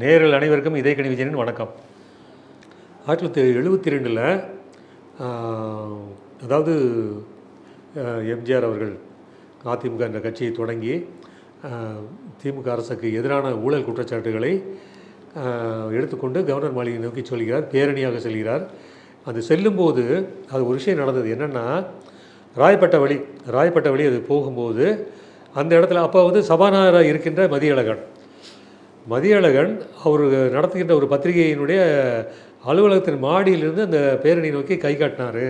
நேயர்கள் அனைவருக்கும் இதயக்கனி விஜயனின் வணக்கம். 1972 அதாவது எம்ஜிஆர் அவர்கள் அதிமுக என்ற கட்சியை தொடங்கி திமுக அரசுக்கு எதிரான ஊழல் குற்றச்சாட்டுகளை எடுத்துக்கொண்டு கவர்னர் மாளிகை நோக்கி சொல்கிறார், பேரணியாக செல்கிறார். அது செல்லும்போது அது ஒரு விஷயம் நடந்தது. என்னென்னா, ராயப்பட்ட வழி அது போகும்போது அந்த இடத்துல அப்போ சபாநாயகராக இருக்கின்ற மதியழகன் அவர் நடத்துகின்ற ஒரு பத்திரிகையினுடைய அலுவலகத்தின் மாடியிலிருந்து அந்த பேரணி நோக்கி கை காட்டினார்,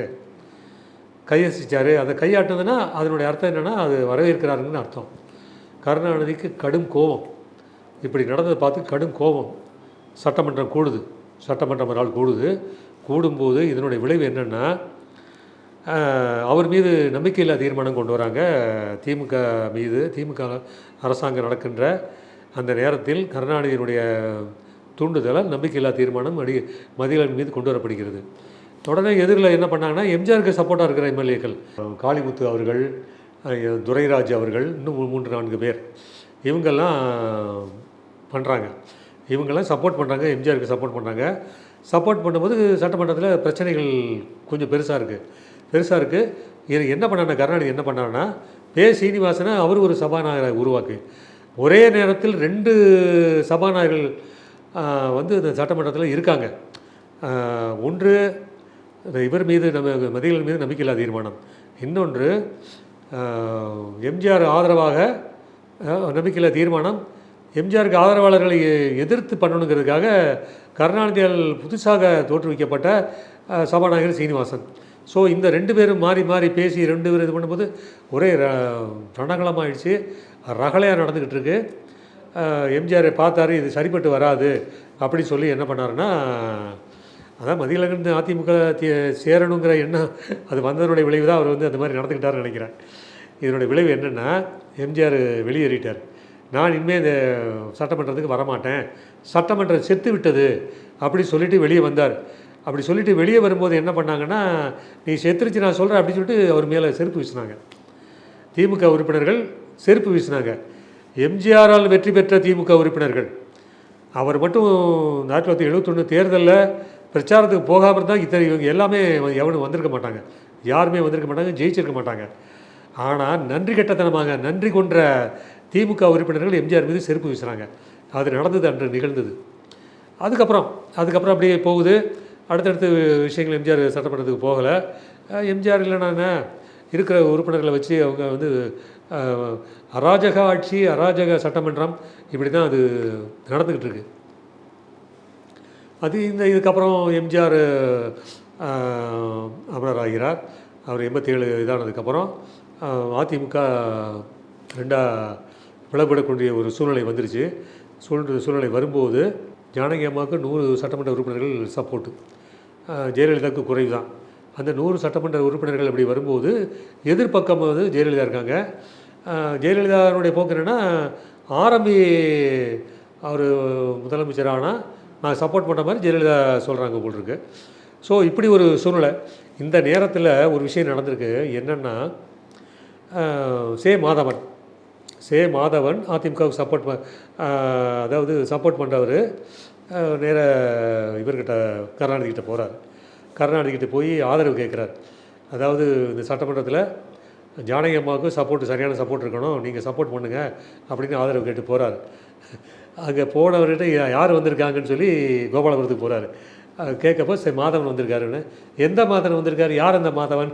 கையசிச்சார். அந்த கையாட்டினதுன்னா அதனுடைய அர்த்தம் என்னென்னா, அது வரவேற்கிறாருங்கன்னு அர்த்தம். கருணாநிதிக்கு கடும் கோபம், இப்படி நடந்ததை பார்த்து கடும் கோபம். சட்டமன்றம் ஒரு நாள் கூடும்போது இதனுடைய விளைவு என்னென்னா, அவர் மீது நம்பிக்கையில்லா தீர்மானம் கொண்டு வராங்க. திமுக அரசாங்கம் நடக்கின்ற அந்த நேரத்தில் கருணாநிதியினுடைய தூண்டுதலால் நம்பிக்கையில்லா தீர்மானம் மதியழகன் மீது கொண்டு வரப்படுகிறது. தொடர்ந்து எதிரில் என்ன பண்ணாங்கன்னா, எம்ஜிஆருக்கு சப்போர்ட்டாக இருக்கிற எம்எல்ஏக்கள் காளிமுத்து அவர்கள், துரைராஜ் அவர்கள், இன்னும் 3-4 பேர் இவங்கெல்லாம் சப்போர்ட் பண்ணுறாங்க, எம்ஜிஆருக்கு சப்போர்ட் பண்ணுறாங்க. சப்போர்ட் பண்ணும்போது சட்டமன்றத்தில் பிரச்சனைகள் கொஞ்சம் பெருசாக இருக்குது. இது என்ன பண்ணாருன்னா, கருணாநிதி என்ன பண்ணாருன்னா, சீனிவாசனை அவர் ஒரு சபாநாயகரை உருவாக்கு. ஒரே நேரத்தில் 2 சபாநாயகர்கள் இந்த சட்டமன்றத்தில் இருக்காங்க. ஒன்று இவர் மீது மதியழகன் மீது நம்பிக்கையில்லா தீர்மானம், இன்னொன்று எம்ஜிஆர் ஆதரவாக நம்பிக்கையில்லா தீர்மானம். எம்ஜிஆருக்கு ஆதரவாளர்களை எதிர்த்து பண்ணணுங்கிறதுக்காக கருணாநிதியால் புதுசாக தோற்றுவிக்கப்பட்ட சபாநாயகர் சீனிவாசன். ஸோ இந்த 2 பேரும் மாறி பேசி 2 பேர் இது பண்ணும்போது ஒரே ரணகலமாகிடுச்சு, ரகலையாக நடந்துக்கிட்டு இருக்கு. எம்ஜிஆரை பார்த்தாரு, இது சரிப்பட்டு வராது அப்படின்னு சொல்லி என்ன பண்ணாருன்னா, அதான் மதியழகன் அதிமுக சேரணுங்கிற எண்ணம் அது வந்ததனுடைய விளைவு தான் அவர் அந்த மாதிரி நடந்துக்கிட்டாருன்னு நினைக்கிறேன். இதனுடைய விளைவு என்னென்னா, எம்ஜிஆர் வெளியேறிட்டார். நான் இனிமேல் இந்த சட்டமன்றத்துக்கு வரமாட்டேன், சட்டமன்றம் செத்து விட்டது அப்படி சொல்லிட்டு வெளியே வந்தார். அப்படி சொல்லிவிட்டு வெளியே வரும்போது என்ன பண்ணாங்கன்னா, நீ செத்துருச்சு நான் சொல்கிறேன் அப்படின்னு சொல்லிட்டு அவர் மேலே செருப்பு வீசினாங்க. திமுக உறுப்பினர்கள் செருப்பு வீசினாங்க. எம்ஜிஆரால் வெற்றி பெற்ற திமுக உறுப்பினர்கள், அவர் மட்டும் 1971 தேர்தலில் பிரச்சாரத்துக்கு போகாமல் இருந்தால் இவங்க எல்லாமே எவனும் வந்திருக்க மாட்டாங்க, ஜெயிச்சிருக்க மாட்டாங்க. ஆனால் நன்றி கெட்டத்தனமாக நன்றி கொன்ற திமுக உறுப்பினர்கள் எம்ஜிஆர் மீது செருப்பு வீசுகிறாங்க. அது நடந்தது, அன்று நிகழ்ந்தது. அதுக்கப்புறம் அப்படியே போகுது. அடுத்தடுத்த விஷயங்கள். எம்ஜிஆர் சட்டமன்றத்துக்கு போகலை. எம்ஜிஆர் இல்லைன்னா இருக்கிற உறுப்பினர்களை வச்சு அவங்க அராஜக ஆட்சி, அராஜக சட்டமன்றம், இப்படி தான் அது நடந்துக்கிட்டு இருக்கு. இதுக்கப்புறம் எம்ஜிஆர் அமரராகிறார். அவர் 87 இதானதுக்கப்புறம் அதிமுக 2ஆக பிளவுபடக்கூடிய ஒரு சூழ்நிலை வந்துருச்சு. சூழ்நிலை வரும்போது ஜானகி அம்மாவுக்கு 100 சட்டமன்ற உறுப்பினர்கள் சப்போர்ட்டு, ஜெயலலிதாவுக்கு குறைவு தான். அந்த 100 சட்டமன்ற உறுப்பினர்கள் அப்படி வரும்போது எதிர்பக்கம் ஜெயலலிதா இருக்காங்க. ஜெயலலிதாவுடைய போக்கு என்னென்னா, ஆரம்பி அவர் முதலமைச்சர் ஆனால் நான் சப்போர்ட் பண்ணுற மாதிரி ஜெயலலிதா சொல்கிறாங்க போல் இருக்கு. ஸோ இப்படி ஒரு சூழ்நிலை. இந்த நேரத்தில் ஒரு விஷயம் நடந்திருக்கு. என்னென்னா, மாதவன் அதிமுகவுக்கு சப்போர்ட் பண்ணுறவர் நேர இவர்கிட்ட கருணாநிதிக்கிட்ட போகிறார். கருணாநிதிக்கிட்ட போய் ஆதரவு கேட்குறார். அதாவது இந்த சட்டமன்றத்தில் ஜானகி அம்மாவுக்கு சரியான சப்போர்ட் இருக்கணும், நீங்கள் சப்போர்ட் பண்ணுங்கள் அப்படின்னு ஆதரவு கேட்டு போகிறார். அங்கே போனவர்கிட்ட யார் வந்திருக்காங்கன்னு சொல்லி கோபாலபுரத்துக்கு போகிறாரு. கேட்கப்போ மாதவன் வந்திருக்காருன்னு. எந்த மாதவன் வந்திருக்காரு, யார் அந்த மாதவன்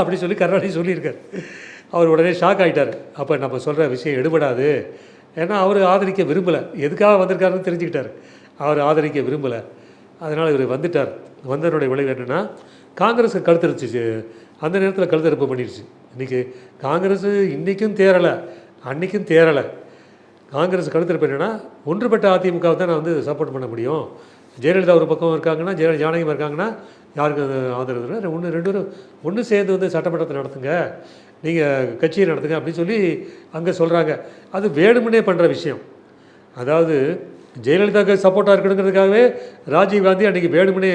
அப்படி சொல்லி கருணாநிதி சொல்லியிருக்கார். அவர் உடனே ஷாக் ஆகிட்டார். அப்போ நம்ம சொல்கிற விஷயம் எடுபடாது, ஏன்னா அவர் ஆதரிக்க விரும்பலை. எதுக்காக வந்திருக்காருன்னு தெரிஞ்சுக்கிட்டார். அவர் ஆதரிக்க விரும்பலை, அதனால் இவர் வந்துட்டார். வந்ததனுடைய விளைவு என்னென்னா, காங்கிரஸுக்கு கழுத்தரிச்சிச்சு. அந்த நேரத்தில் கழுத்தறுப்பு பண்ணிடுச்சு. இன்றைக்கி காங்கிரஸ் இன்றைக்கும் தேரலை, அன்றைக்கும் தேரலை. காங்கிரஸ் கழுத்தறுப்பு என்னென்னா, ஒன்றுபட்ட அதிமுகவை தான் நான் சப்போர்ட் பண்ண முடியும். ஜெயலலிதா ஒரு பக்கம் இருக்காங்கன்னா, ஜானகி இருக்காங்கன்னா யாருக்கு ஆதரவு இல்லை. 2 பேரும் ஒன்று சேர்ந்து சட்டமன்றத்தை நடத்துங்க, நீங்கள் கட்சியை நடத்துங்க அப்படின்னு சொல்லி அங்கே சொல்கிறாங்க. அது வேணுமுன்னே பண்ணுற விஷயம். அதாவது ஜெயலலிதாவுக்கு சப்போர்ட்டாக இருக்கணுங்கிறதுக்காகவே ராஜீவ்காந்தி அன்றைக்கி வேணுமுன்னே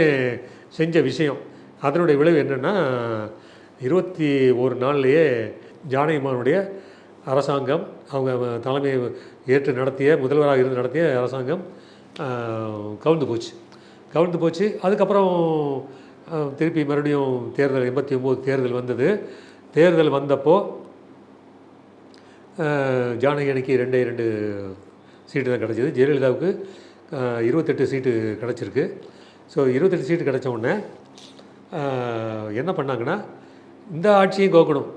செஞ்ச விஷயம். அதனுடைய விளைவு என்னென்னா, 21 நாள்லேயே ஜானகி அம்மாவுடைய அரசாங்கம், அவங்க தலைமையை ஏற்று நடத்திய, முதல்வராக இருந்து நடத்திய அரசாங்கம் கவுந்து போச்சு. கவுந்து போச்சு. அதுக்கப்புறம் திருப்பி மறுபடியும் தேர்தல் 89 தேர்தல் வந்தது. தேர்தல் வந்தப்போ ஜானகி அணிக்கு 2 சீட்டு தான் கிடச்சிது. ஜெயலலிதாவுக்கு 28 சீட்டு கிடச்சிருக்கு. ஸோ 28 சீட்டு கிடச்ச உடனே என்ன பண்ணாங்கன்னா, இந்த ஆட்சியும் கோக்கணும்.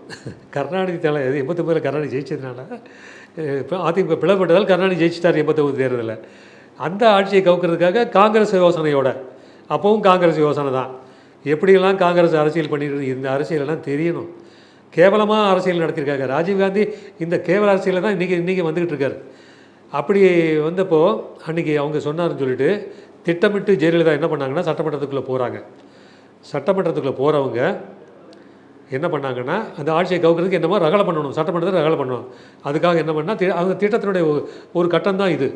கருணாநிதி தலை 89 கருணாநிதி ஜெயிச்சதுனால, இப்போ அதிமுக பிளவுபட்டதால் கருணாநிதி ஜெயிச்சிட்டார் 89 தேர்தலில். அந்த ஆட்சியை கவுக்கிறதுக்காக காங்கிரஸ் யோசனையோட, அப்போவும் காங்கிரஸ் யோசனை தான். எப்படியெல்லாம் காங்கிரஸ் அரசியல் பண்ணிட்டு இந்த அரசியலெல்லாம் தெரியணும். கேவலமாக அரசியல் நடத்தியிருக்காங்க. ராஜீவ்காந்தி இந்த கேவல அரசியலில் தான் இன்றைக்கி வந்துக்கிட்டு இருக்கார். அப்படி வந்தப்போ அன்றைக்கி அவங்க சொன்னார்னு சொல்லிட்டு திட்டமிட்டு ஜெயலலிதா என்ன பண்ணாங்கன்னா, சட்டமன்றத்துக்குள்ளே போகிறாங்க. சட்டமன்றத்துக்குள்ளே போகிறவங்க என்ன பண்ணாங்கன்னா, அந்த ஆட்சியை கவுக்கிறதுக்கு என்னமோ ரகலை பண்ணணும், சட்டமன்றத்தில் ரகலை பண்ணணும். அதுக்காக என்ன பண்ணால், அவங்க திட்டத்தினுடைய ஒரு கட்டம் தான் இது.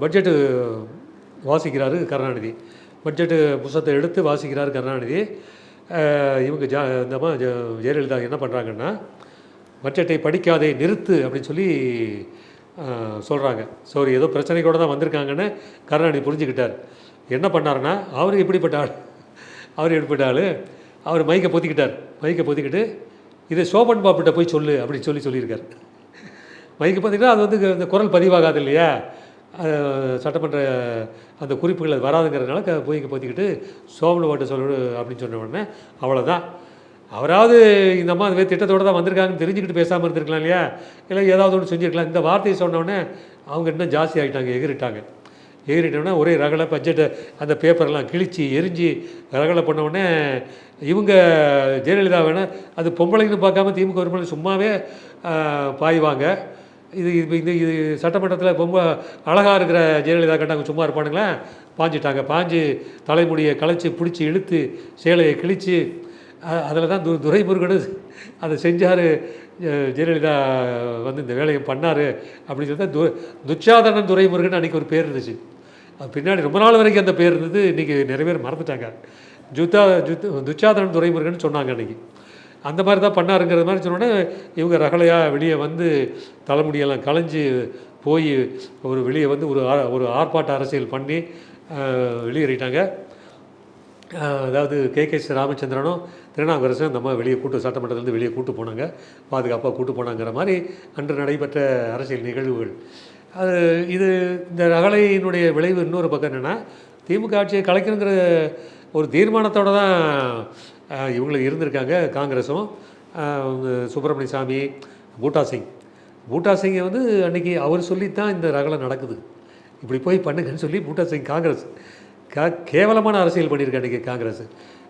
பட்ஜெட்டு வாசிக்கிறாரு கருணாநிதி. பட்ஜெட்டு புத்தகத்தை எடுத்து வாசிக்கிறார் கருணாநிதி. இவங்க இந்தம்மா ஜெயலலிதா என்ன பண்ணுறாங்கன்னா, பட்ஜெட்டை படிக்காதே நிறுத்து அப்படின்னு சொல்லி சொல்கிறாங்க. ஸோ ஏதோ பிரச்சனை கூட தான் வந்திருக்காங்கன்னு கருணாநிதி புரிஞ்சுக்கிட்டார். என்ன பண்ணாருன்னா, அவருக்கு எப்படிப்பட்ட ஆள், அவர் மைக்கை பொத்திக்கிட்டு இதை சோபன் பாப்பிட்ட போய் சொல்லு அப்படின்னு சொல்லியிருக்கார். மைக்கை பொத்திக்கிட்டால் அது வந்து இந்த குரல் பதிவாகாது இல்லையா, சட்டமன்ற அந்த குறிப்புகள் அது வராதுங்கிறதுனால மைக்கை பொத்திக்கிட்டு சோபன் பாட்டு சொல்லு அப்படின்னு சொன்ன உடனே அவ்வளோதான். அவராவது இந்த அம்மா அதுவே திட்டத்தோடு தான் வந்திருக்காங்கன்னு தெரிஞ்சுக்கிட்டு பேசாமல் இருந்திருக்கலாம் இல்லையா, இல்லை ஏதாவது ஒன்று செஞ்சுருக்கலாம். இந்த வார்த்தையை சொன்னோடனே அவங்க இன்னும் ஜாஸ்தி ஆகிட்டாங்க, எகிரிட்டோடனே ஒரே ரகலை. பட்ஜெட்டை அந்த பேப்பர்லாம் கிழிச்சு எரிஞ்சு ரகலை பண்ணவுடனே இவங்க ஜெயலலிதா வேணால் அது பொம்பளைன்னு பார்க்காம திமுக உறுப்பினர் சும்மாவே பாய்வாங்க. இது சட்டமன்றத்தில் ரொம்ப அழகாக இருக்கிற ஜெயலலிதா கண்டாங்க, சும்மா இருப்பானுங்களா, பாஞ்சு தலைமுடியை களைச்சி பிடிச்சி இழுத்து சேலையை கிழித்து அதில் தான் துரைமுருகன் அதை செஞ்சார். ஜெயலலிதா வந்து இந்த வேலையை பண்ணார் அப்படின்னு சொல்லி துச்சாதனன் துரைமுருகன் அன்றைக்கி ஒரு பேர் இருந்துச்சு. அது பின்னாடி ரொம்ப நாள் வரைக்கும் அந்த பேர் இருந்தது. இன்றைக்கி நிறைய பேர் மறந்துட்டாங்க. துச்சாதனன் துரைமுருகன் சொன்னாங்க அன்றைக்கி. அந்த மாதிரி தான் பண்ணாருங்கிற மாதிரி சொன்னோடனே இவங்க ரகலையாக வெளியே வந்து தலைமுடியெல்லாம் களைஞ்சி போய் வெளியே வந்து ஒரு ஆர்ப்பாட்ட அரசியல் பண்ணி வெளியேறிட்டாங்க. அதாவது கே.கே. ராமச்சந்திரனும் திருநாவுக்கரசும் அந்த மாதிரி சட்டமன்றத்திலேருந்து வெளியே கூட்டு போனாங்க, பாதுகாப்பாக கூட்டு போனாங்கிற மாதிரி அன்று நடைபெற்ற அரசியல் நிகழ்வுகள். இந்த ரகலையினுடைய விளைவு இன்னொரு பக்கம் என்னென்னா, திமுக ஆட்சியை கலைக்கணுங்கிற ஒரு தீர்மானத்தோடு தான் இவங்களும் இருந்திருக்காங்க. காங்கிரஸும் சுப்பிரமணிய சாமி, பூட்டா சிங்கை வந்து அன்றைக்கி அவர் சொல்லித்தான் இந்த ரகலை நடக்குது, இப்படி போய் பண்ணுங்கன்னு சொல்லி பூட்டா சிங் காங்கிரஸ் கேவலமான அரசியல் பண்ணியிருக்கேன் இன்றைக்கி காங்கிரஸ்.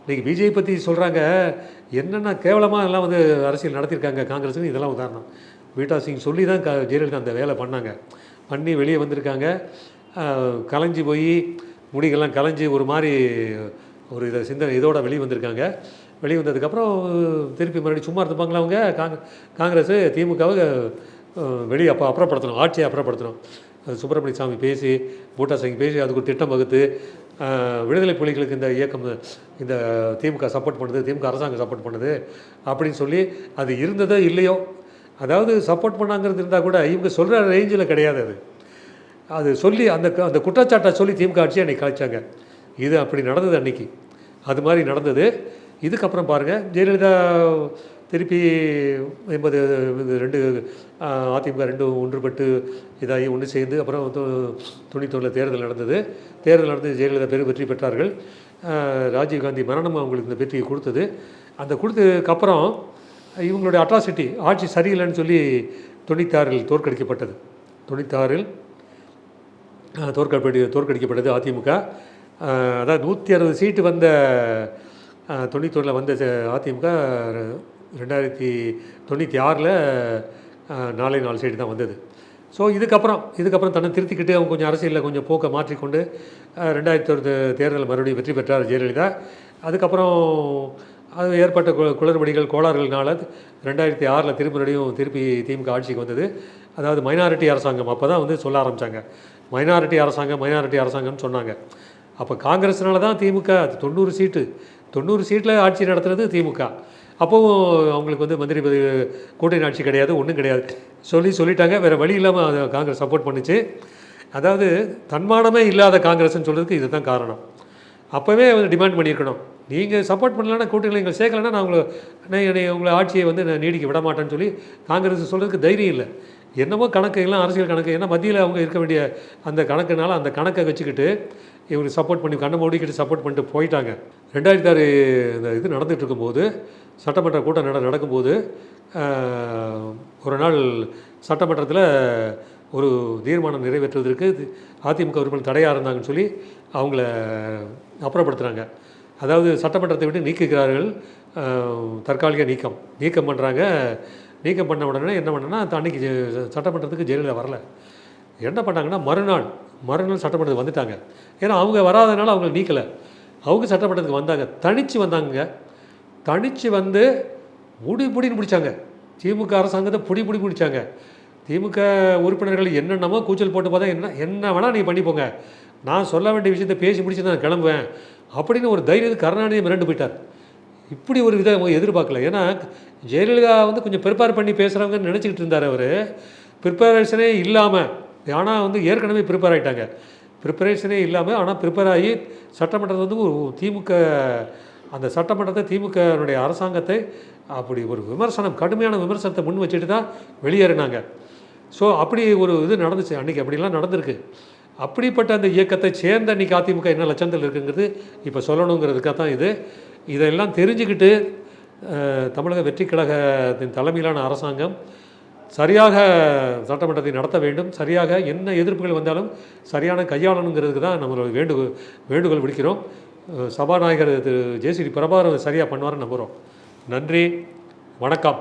இன்றைக்கி பிஜேபி பற்றி சொல்கிறாங்க, என்னென்ன கேவலமாக எல்லாம் வந்து அரசியல் நடத்தியிருக்காங்க காங்கிரஸுக்கு. இதெல்லாம் உதாரணம். பூட்டா சிங் சொல்லி தான் ஜெயலலிதா அந்த வேலை பண்ணி வெளியே வந்திருக்காங்க. கலைஞ்சி போய் முடிகள்லாம் கலைஞ்சி ஒரு மாதிரி ஒரு இதோட வெளியே வந்திருக்காங்க. வெளியே வந்ததுக்கப்புறம் திருப்பி மறுபடியும் சும்மா இருந்துப்பாங்களா அவங்க காங்கிரஸ் திமுகவை வெளியே அப்புறப்படுத்தணும், ஆட்சியை அப்புறப்படுத்தணும். அது சுப்பிரமணிய சாமி பேசி, பூட்டா சிங் பேசி அதுக்கு ஒரு திட்டம் வகுத்து, விடுதலை புலிகளுக்கு இந்த இயக்கம் இந்த திமுக சப்போர்ட் பண்ணுது, திமுக அரசாங்கம் சப்போர்ட் பண்ணுது அப்படின்னு சொல்லி அது இருந்ததோ இல்லையோ, அதாவது சப்போர்ட் பண்ணாங்கிறது இருந்தால் கூட இவங்க சொல்கிற ரேஞ்சில் கிடையாது. அது சொல்லி அந்த குற்றச்சாட்டை சொல்லி திமுக ஆட்சியை அன்றைக்கி கலைச்சாங்க. இது அப்படி நடந்தது அன்றைக்கி. அது மாதிரி நடந்தது. இதுக்கப்புறம் பாருங்கள், ஜெயலலிதா திருப்பி 82 அதிமுக 2 ஒன்றுபட்டு இதாகி ஒன்று சேர்ந்து அப்புறம் 99 தேர்தல் நடந்து ஜெயலலிதா வெற்றி பெற்றார்கள். ராஜீவ்காந்தி மரணம் அவங்களுக்கு இந்த வெற்றியை கொடுத்தது. அந்த கொடுத்ததுக்கப்புறம் இவங்களுடைய அட்ராசிட்டி ஆட்சி சரியில்லைன்னு சொல்லி 96 தோற்கடிக்கப்பட்டது. 96 தோற்கடிக்கப்பட்டது அதிமுக. அதாவது 160 சீட்டு வந்த 91 வந்த அதிமுக 2096 4 சைடு தான் வந்தது. ஸோ இதுக்கப்புறம் தன்னை திருத்திக்கிட்டு அவங்க கொஞ்சம் அரசியலில் கொஞ்சம் போக்கை மாற்றிக்கொண்டு 2001 தேர்தலில் மறுபடியும் வெற்றி பெற்றார் ஜெயலலிதா. அதுக்கப்புறம் அது ஏற்பட்ட குளறுபடிகள் கோளாறுகள்னால 2006 திருப்பி திமுக ஆட்சிக்கு வந்தது. அதாவது மைனாரிட்டி அரசாங்கம் அப்போ தான் வந்து சொல்ல ஆரம்பித்தாங்க. மைனாரிட்டி அரசாங்கம்னு சொன்னாங்க. அப்போ காங்கிரஸ்னால தான் திமுக 90 சீட்டில் ஆட்சி நடத்துகிறது திமுக. அப்போவும் அவங்களுக்கு வந்து மந்திரி பதவி கூட்டணி ஆட்சி கிடையாது, ஒன்றும் கிடையாது சொல்லிட்டாங்க. வேறு வழி இல்லாமல் காங்கிரஸ் சப்போர்ட் பண்ணிச்சு. அதாவது தன்மானமே இல்லாத காங்கிரஸ்ன்னு சொல்கிறதுக்கு இதுதான் காரணம். அப்போவே வந்து டிமாண்ட் பண்ணியிருக்கணும், நீங்கள் சப்போர்ட் பண்ணலன்னா கூட்டணியில் எங்களை சேர்க்கலைன்னா நான் உங்களை ஆட்சியை வந்து நான் நீடிக்க விட மாட்டேன்னு சொல்லி காங்கிரஸ் சொல்கிறதுக்கு தைரியம் இல்லை. என்னமோ கணக்கு எல்லாம் அரசியல் கணக்கு, ஏன்னா மத்தியில் அவங்க இருக்க வேண்டிய அந்த கணக்குனால அந்த கணக்கை வச்சுக்கிட்டு இவங்களுக்கு சப்போர்ட் பண்ணி கண்ணை மூடிக்கிட்டு சப்போர்ட் பண்ணிட்டு போயிட்டாங்க. 2006 இந்த இது நடந்துகிட்டு இருக்கும்போது, சட்டமன்ற கூட்டம் நடக்கும்போது ஒரு நாள் சட்டமன்றத்தில் ஒரு தீர்மானம் நிறைவேற்றுவதற்கு அதிமுக உறுப்பினர் தடையாக இருந்தாங்கன்னு சொல்லி அவங்கள அப்புறப்படுத்துகிறாங்க. அதாவது சட்டமன்றத்தை விட்டு நீக்குகிறார்கள், தற்காலிக நீக்கம் பண்ணுறாங்க. நீக்கம் பண்ண உடனே என்ன பண்ணேன்னா, அன்றைக்கி சட்டமன்றத்துக்கு ஜெயலலிதா வரல. என்ன பண்ணாங்கன்னா மறுநாள் சட்டமன்றத்துக்கு வந்துட்டாங்க. ஏன்னா அவங்க வராதனால அவங்களை நீக்கலை, அவங்க சட்டமன்றத்துக்கு வந்தாங்க. தனித்து வந்து முடின்னு பிடிச்சாங்க. திமுக அரசாங்கத்தை பிடிச்சாங்க. திமுக உறுப்பினர்கள் என்னென்னமோ கூச்சல் போட்டு பார்த்தா என்ன வேணால் நீங்கள் பண்ணிப்போங்க, நான் சொல்ல வேண்டிய விஷயத்தை பேசி முடிச்சு நான் கிளம்புவேன் அப்படின்னு ஒரு தைரியத்துக்கு கருணாநிதி மிரண்டு போயிட்டார். இப்படி ஒரு இதை அவங்க எதிர்பார்க்கல. ஏன்னா ஜெயலலிதா வந்து கொஞ்சம் ப்ரிப்பேர் பண்ணி பேசுகிறவங்கன்னு நினச்சிக்கிட்டு இருந்தார் அவர். ப்ரிப்பரேஷனே இல்லாமல், ஆனால் வந்து ஏற்கனவே ப்ரிப்பேர் ஆகிட்டாங்க. ப்ரிப்பரேஷனே இல்லாமல் ஆனால் ப்ரிப்பேர் ஆகி சட்டமன்றத்தை வந்து திமுக அந்த சட்டமன்றத்தை திமுகனுடைய அரசாங்கத்தை அப்படி ஒரு கடுமையான விமர்சனத்தை முன் வச்சுட்டு தான் வெளியேறினாங்க. ஸோ அப்படி ஒரு இது நடந்துச்சு அன்றைக்கி, அப்படிலாம் நடந்திருக்கு. அப்படிப்பட்ட அந்த இயக்கத்தை சேர்ந்த அன்றைக்கி அதிமுக என்ன லட்சத்தில் இருக்குங்கிறது இப்போ சொல்லணுங்கிறதுக்காக தான் இதெல்லாம் தெரிஞ்சுக்கிட்டு தமிழக வெற்றி கழகத்தின் தலைமையிலான அரசாங்கம் சரியாக சட்டமன்றத்தை நடத்த வேண்டும். சரியாக என்ன எதிர்ப்புகள் வந்தாலும் சரியான கையாளணுங்கிறதுக்கு தான் நம்மளோட வேண்டுகோள் விடுக்கிறோம். சபாநாயகர் திரு ஜேசிடி பிரபாகர் சரியாக பண்ணுவார்னு நம்புகிறோம். நன்றி, வணக்கம்.